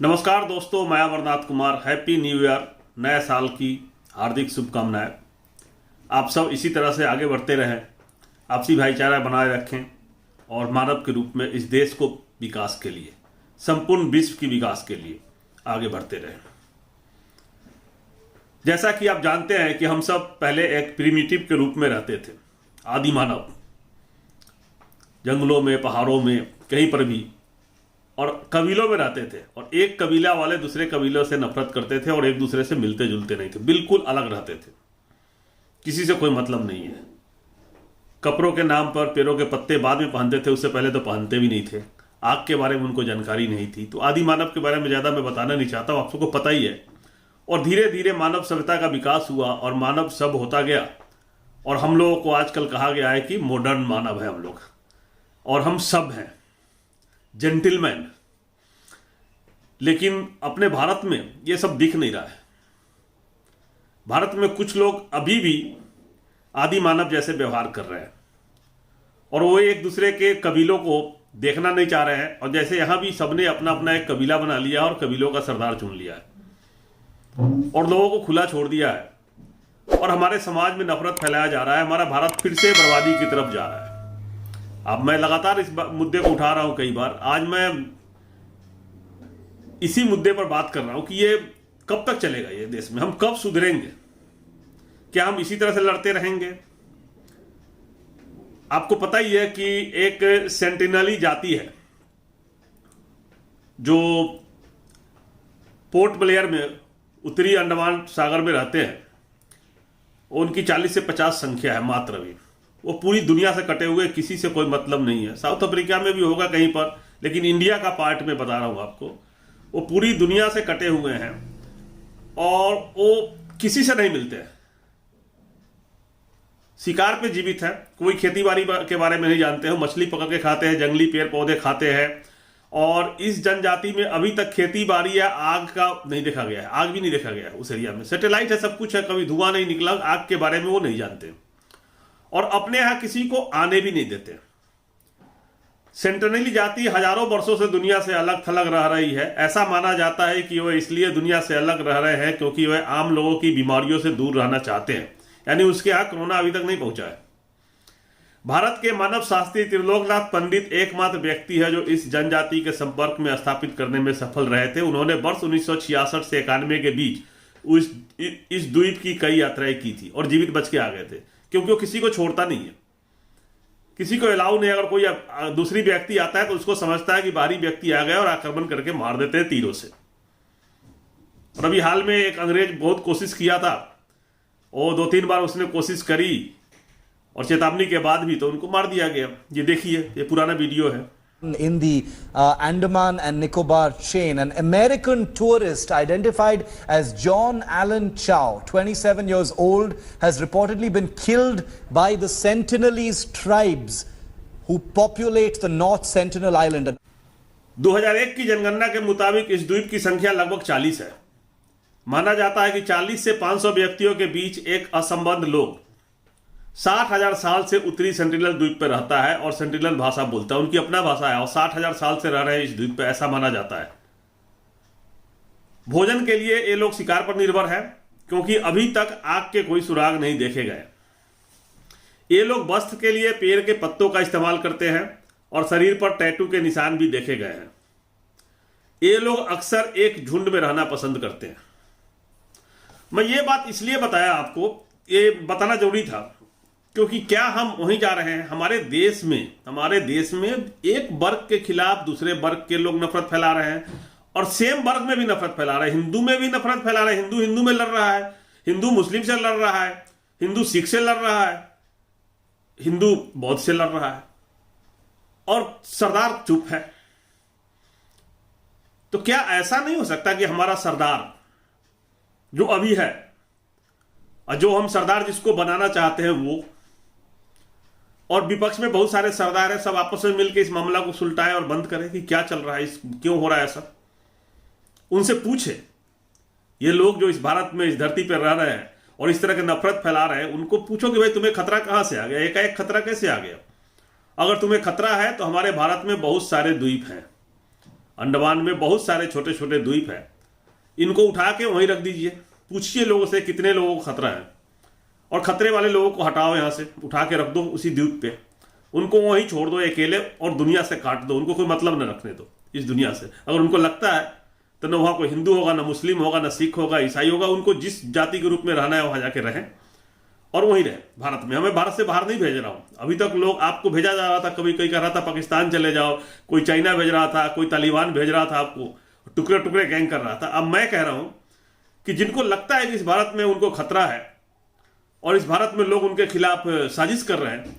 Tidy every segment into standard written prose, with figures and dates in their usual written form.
नमस्कार दोस्तों, मैं Amarnath Kumar. Happy new year, नए साल की हार्दिक शुभकामनाएं। आप सब इसी तरह से आगे बढ़ते रहें, आपसी भाईचारा बनाए रखें और मानव के रूप में इस देश को विकास के लिए, संपूर्ण विश्व की विकास के लिए आगे बढ़ते रहें। जैसा कि आप जानते हैं कि हम सब पहले एक प्रिमिटिव के रूप में रहते थे, आदि मानव, जंगलों में, पहाड़ों में, कहीं पर भी, और कबीलों में रहते थे। और एक कबीला वाले दूसरे कबीलों से नफरत करते थे और एक दूसरे से मिलते जुलते नहीं थे, बिल्कुल अलग रहते थे, किसी से कोई मतलब नहीं है। कपड़ों के नाम पर पेड़ों के पत्ते बाद में पहनते थे, उससे पहले तो पहनते भी नहीं थे। आग के बारे में उनको जानकारी नहीं थी। तो आदि मानव के बारे में ज़्यादा मैं बताना नहीं चाहता हूँ, आप सबको पता ही है। और धीरे धीरे मानव सभ्यता का विकास हुआ और मानव सब होता गया। और हम लोगों को आजकल कहा गया है कि मॉडर्न मानव है हम लोग, और हम सब हैं जेंटिलमैन। लेकिन अपने भारत में ये सब दिख नहीं रहा है। भारत में कुछ लोग अभी भी आदि मानव जैसे व्यवहार कर रहे हैं और वो एक दूसरे के कबीलों को देखना नहीं चाह रहे हैं। और जैसे यहां भी सबने अपना अपना एक कबीला बना लिया और कबीलों का सरदार चुन लिया है और लोगों को खुला छोड़ दिया है और हमारे समाज में नफरत फैलाया जा रहा है। हमारा भारत फिर से बर्बादी की तरफ जा रहा है। अब मैं लगातार इस मुद्दे को उठा रहा हूं कई बार। आज मैं इसी मुद्दे पर बात कर रहा हूं कि ये कब तक चलेगा, ये देश में हम कब सुधरेंगे? क्या हम इसी तरह से लड़ते रहेंगे? आपको पता ही है कि एक सेंटिनली जाति है जो पोर्ट ब्लेयर में उत्तरी अंडमान सागर में रहते हैं। उनकी 40 से 50 संख्या है मात्र अभी। वो पूरी दुनिया से कटे हुए, किसी से कोई मतलब नहीं है। साउथ अफ्रीका में भी होगा कहीं पर, लेकिन इंडिया का पार्ट में बता रहा हूं आपको। वो पूरी दुनिया से कटे हुए हैं और वो किसी से नहीं मिलते हैं। शिकार पे जीवित है, कोई खेती बाड़ी के बारे में नहीं जानते हैं। मछली पकड़ के खाते हैं, जंगली पेड़ पौधे खाते हैं। और इस जनजाति में अभी तक खेती बाड़ी या आग का नहीं देखा गया है। आग भी नहीं देखा गया है उस एरिया में। सैटेलाइट है, सब कुछ है, कभी धुआं नहीं निकला। आग के बारे में वो नहीं जानते और अपने यहां किसी को आने भी नहीं देते। सेंटिनली जाति हजारों वर्षों से दुनिया से अलग थलग रह रही है। ऐसा माना जाता है कि वह इसलिए दुनिया से अलग रह रहे हैं क्योंकि वह आम लोगों की बीमारियों से दूर रहना चाहते हैं। यानी उसके यहां कोरोना अभी तक नहीं पहुंचा है। भारत के मानव शास्त्री त्रिलोकनाथ पंडित एकमात्र व्यक्ति है जो इस जनजाति के संपर्क में स्थापित करने में सफल रहे थे। उन्होंने वर्ष 1966 से 91 के बीच इस द्वीप की कई यात्राएं की थी और जीवित बच के आ गए थे, क्योंकि वो किसी को छोड़ता नहीं है, किसी को अलाउ नहीं। अगर कोई दूसरी व्यक्ति आता है तो उसको समझता है कि बाहरी व्यक्ति आ गया और आक्रमण करके मार देते हैं तीरों से। और अभी हाल में एक अंग्रेज बहुत कोशिश किया था, वो 2-3 बार उसने कोशिश करी और चेतावनी के बाद भी तो उनको मार दिया गया। ये देखिए, ये पुराना वीडियो है। In the Andaman and Nicobar chain, an American tourist identified as John Allen Chow, 27 years old, has reportedly been killed by the Sentinelese tribes who populate the North Sentinel Island. 2001 की जनगणना के मुताबिक इस द्वीप की संख्या लगभग 40 है। माना जाता है कि 40 से 500 व्यक्तियों के बीच एक असंबद्ध लोग 60,000 साल से उत्तरी सेंटिनल द्वीप पर रहता है और सेंटिनल भाषा बोलता है। उनकी अपना भाषा है और 60,000 साल से रह रहे हैं इस द्वीप पर, ऐसा माना जाता है। भोजन के लिए ये लोग शिकार पर निर्भर है, क्योंकि अभी तक आग के कोई सुराग नहीं देखे गए। ये लोग वस्त्र के लिए पेड़ के पत्तों का इस्तेमाल करते हैं और शरीर पर टैटू के निशान भी देखे गए हैं। ये लोग अक्सर एक झुंड में रहना पसंद करते हैं। मैं ये बात इसलिए बताया आपको, ये बताना जरूरी था, क्योंकि क्या हम वहीं जा रहे हैं? हमारे देश में एक वर्ग के खिलाफ दूसरे वर्ग के लोग नफरत फैला रहे हैं और सेम वर्ग में भी नफरत फैला रहे हैं। हिंदू में भी नफरत फैला रहे हैं। हिंदू हिंदू में लड़ रहा है, हिंदू मुस्लिम से लड़ रहा है, हिंदू सिख से लड़ रहा है, हिंदू बौद्ध से लड़ रहा है और सरदार चुप है। तो क्या ऐसा नहीं हो सकता कि हमारा सरदार जो अभी है और जो हम सरदार जिसको बनाना चाहते हैं वो, और विपक्ष में बहुत सारे सरदार हैं, सब आपस में मिलकर इस मामला को सुलटाएं और बंद करें कि क्या चल रहा है, क्यों हो रहा है ऐसा? उनसे पूछे, ये लोग जो इस भारत में, इस धरती पर रह रहे हैं और इस तरह के नफरत फैला रहे हैं, उनको पूछो कि भाई तुम्हें खतरा कहां से आ गया? एकाएक खतरा कैसे आ गया? अगर तुम्हें खतरा है तो हमारे भारत में बहुत सारे द्वीप हैं अंडमान में बहुत सारे छोटे छोटे द्वीप है, इनको उठा के वहीं रख दीजिए, पूछिए लोगों से कितने लोगों को खतरा है, और खतरे वाले लोगों को हटाओ, यहां से उठा के रख दो उसी द्वीप पे, उनको वहीं छोड़ दो अकेले और दुनिया से काट दो, उनको कोई मतलब न रखने दो इस दुनिया से। अगर उनको लगता है तो न वहां कोई हिंदू होगा, न मुस्लिम होगा, न सिख होगा, ईसाई होगा, उनको जिस जाति के रूप में रहना है वहां जाके रहें और वहीं रहे भारत में। हमें भारत से बाहर नहीं भेज रहा हूं। अभी तक लोग आपको भेजा जा रहा था, कभी कोई कह रहा था पाकिस्तान चले जाओ, कोई चाइना भेज रहा था, कोई तालिबान भेज रहा था, आपको टुकड़े टुकड़े गैंग कर रहा था। अब मैं कह रहा हूं कि जिनको लगता है कि इस भारत में उनको खतरा है और इस भारत में लोग उनके खिलाफ साजिश कर रहे हैं,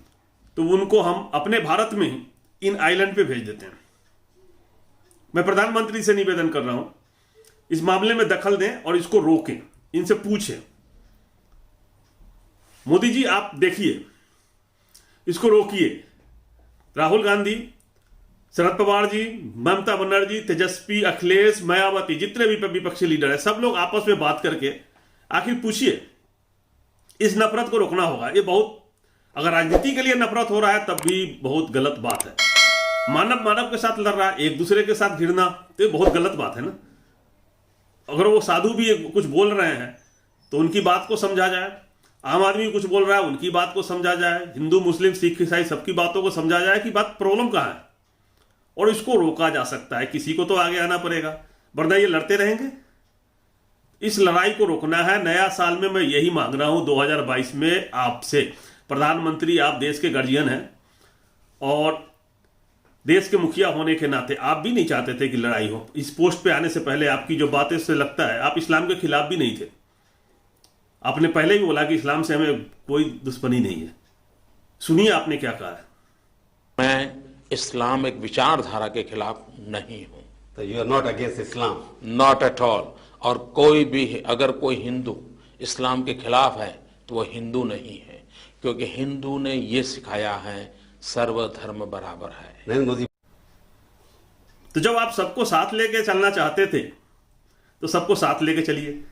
तो उनको हम अपने भारत में ही इन आइलैंड पे भेज देते हैं। मैं प्रधानमंत्री से निवेदन कर रहा हूं, इस मामले में दखल दें और इसको रोकें, इनसे पूछें। मोदी जी आप देखिए, इसको रोकिए। राहुल गांधी, शरद पवार जी, ममता बनर्जी, तेजस्वी, अखिलेश, मायावती, जितने भी विपक्षी लीडर हैं, सब लोग आपस में बात करके आखिर पूछिए। इस नफरत को रोकना होगा। ये बहुत, अगर राजनीति के लिए नफरत हो रहा है तब भी बहुत गलत बात है। मानव मानव के साथ लड़ रहा है, एक दूसरे के साथ घिरना, तो ये बहुत गलत बात है ना। अगर वो साधु भी कुछ बोल रहे हैं तो उनकी बात को समझा जाए, आम आदमी कुछ बोल रहा है उनकी बात को समझा जाए, हिंदू मुस्लिम सिख ईसाई सबकी बातों को समझा जाए कि बात प्रॉब्लम कहां है, और इसको रोका जा सकता है। किसी को तो आगे आना पड़ेगा, वरना ये लड़ते रहेंगे। इस लड़ाई को रोकना है। नया साल में मैं यही मांग रहा हूं 2022 में आपसे। प्रधानमंत्री आप देश के गार्जियन हैं और देश के मुखिया होने के नाते आप भी नहीं चाहते थे कि लड़ाई हो। इस पोस्ट पे आने से पहले आपकी जो बातें से लगता है आप इस्लाम के खिलाफ भी नहीं थे। आपने पहले ही बोला कि इस्लाम से हमें कोई दुश्मनी नहीं है। सुनिए आपने क्या कहा है। मैं इस्लामिक विचारधारा के खिलाफ नहीं हूं। So you are not against Islam? Not at all. और कोई भी, अगर कोई हिंदू इस्लाम के खिलाफ है तो वो हिंदू नहीं है, क्योंकि हिंदू ने ये सिखाया है सर्वधर्म बराबर है। नरेंद्र मोदी। तो जब आप सबको साथ लेके चलना चाहते थे तो सबको साथ लेके चलिए,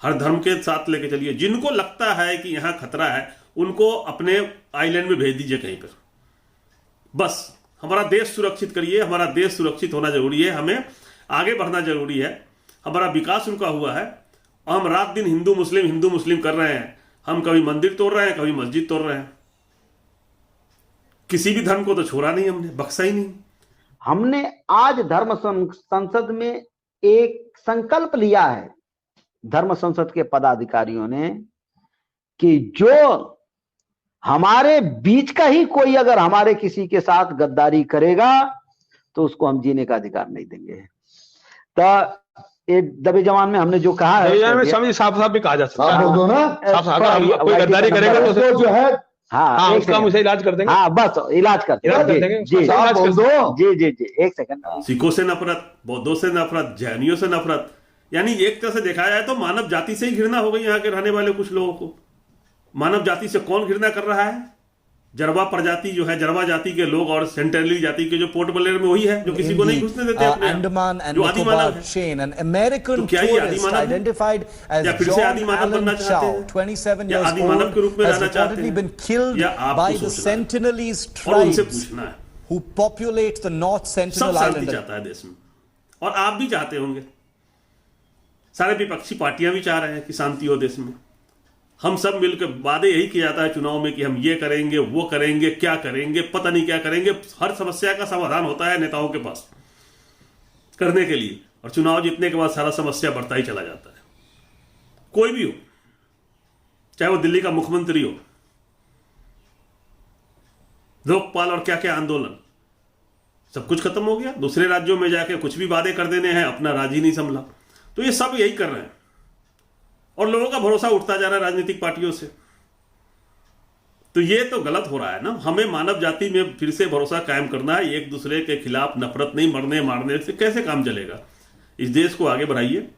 हर धर्म के साथ लेके चलिए। जिनको लगता है कि यहां खतरा है उनको अपने आइलैंड में भेज दीजिए कहीं पर। बस हमारा देश सुरक्षित करिए। हमारा देश सुरक्षित होना जरूरी है, हमें आगे बढ़ना जरूरी है। हमारा विकास रुका हुआ है और हम रात दिन हिंदू मुस्लिम कर रहे हैं। हम कभी मंदिर तोड़ रहे हैं, कभी मस्जिद तोड़ रहे हैं। किसी भी धर्म को तो छोड़ा नहीं, हमने बख्शा ही नहीं। हमने आज धर्म संसद में एक संकल्प लिया है, धर्म संसद के पदाधिकारियों ने, कि जो हमारे बीच का ही कोई अगर हमारे किसी के साथ गद्दारी करेगा तो उसको हम जीने का अधिकार नहीं देंगे। तो ये दबे जवान में हमने जो कहा है, साफ साफ भी कहा जा सकता है, बोल दो ना, साफ कोई गद्दारी करेगा तो जो है हाँ उसका हम उसे इलाज कर देंगे। हाँ बस इलाज कर देंगे। जी जी जी एक सेकंड। सिखों से नफरत, बौद्धों से नफरत, जैनियों से नफरत, यानी एक तरह से देखा जाए तो मानव जाति से ही घृणा हो गई। यहाँ के रहने वाले कुछ लोगों को मानव जाति से कौन घृणा कर रहा है? जरवा प्रजाति जो है, जरवा जाति के लोग और सेंटेनली जाति के जो पोर्ट ब्लेयर में वही है जो किसी को नहीं घुसने देते अपने Andaman and Nicobar chain, an American tourist identified as John Allen Chow, 27 years old, has reportedly been killed by the Sentinelese tribes who populate the North Sentinel Island. चाहता है देश में, और आप भी चाहते होंगे, सारे विपक्षी पार्टियां भी चाह रहे हैं कि शांति हो देश में। हम सब मिलकर वादे यही किया जाता है चुनाव में कि हम ये करेंगे, वो करेंगे, क्या करेंगे, पता नहीं क्या करेंगे। हर समस्या का समाधान होता है नेताओं के पास करने के लिए, और चुनाव जीतने के बाद सारा समस्या बढ़ता ही चला जाता है। कोई भी हो, चाहे वो दिल्ली का मुख्यमंत्री हो, लोकपाल और क्या क्या आंदोलन, सब कुछ खत्म हो गया। दूसरे राज्यों में जाके कुछ भी वादे कर देने हैं, अपना राज ही नहीं संभला। तो ये सब यही कर रहे हैं और लोगों का भरोसा उठता जा रहा है राजनीतिक पार्टियों से। तो ये तो गलत हो रहा है ना। हमें मानव जाति में फिर से भरोसा कायम करना है। एक दूसरे के खिलाफ नफरत नहीं, मरने मारने से कैसे काम चलेगा। इस देश को आगे बढ़ाइए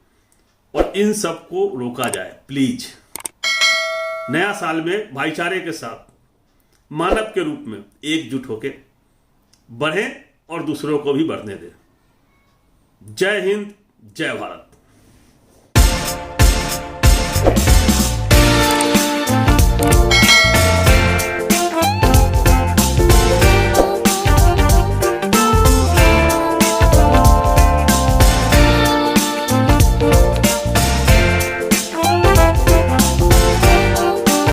और इन सब को रोका जाए प्लीज। नया साल में भाईचारे के साथ मानव के रूप में एकजुट होकर बढ़ें और दूसरों को भी बढ़ने दें। जय हिंद, जय भारत।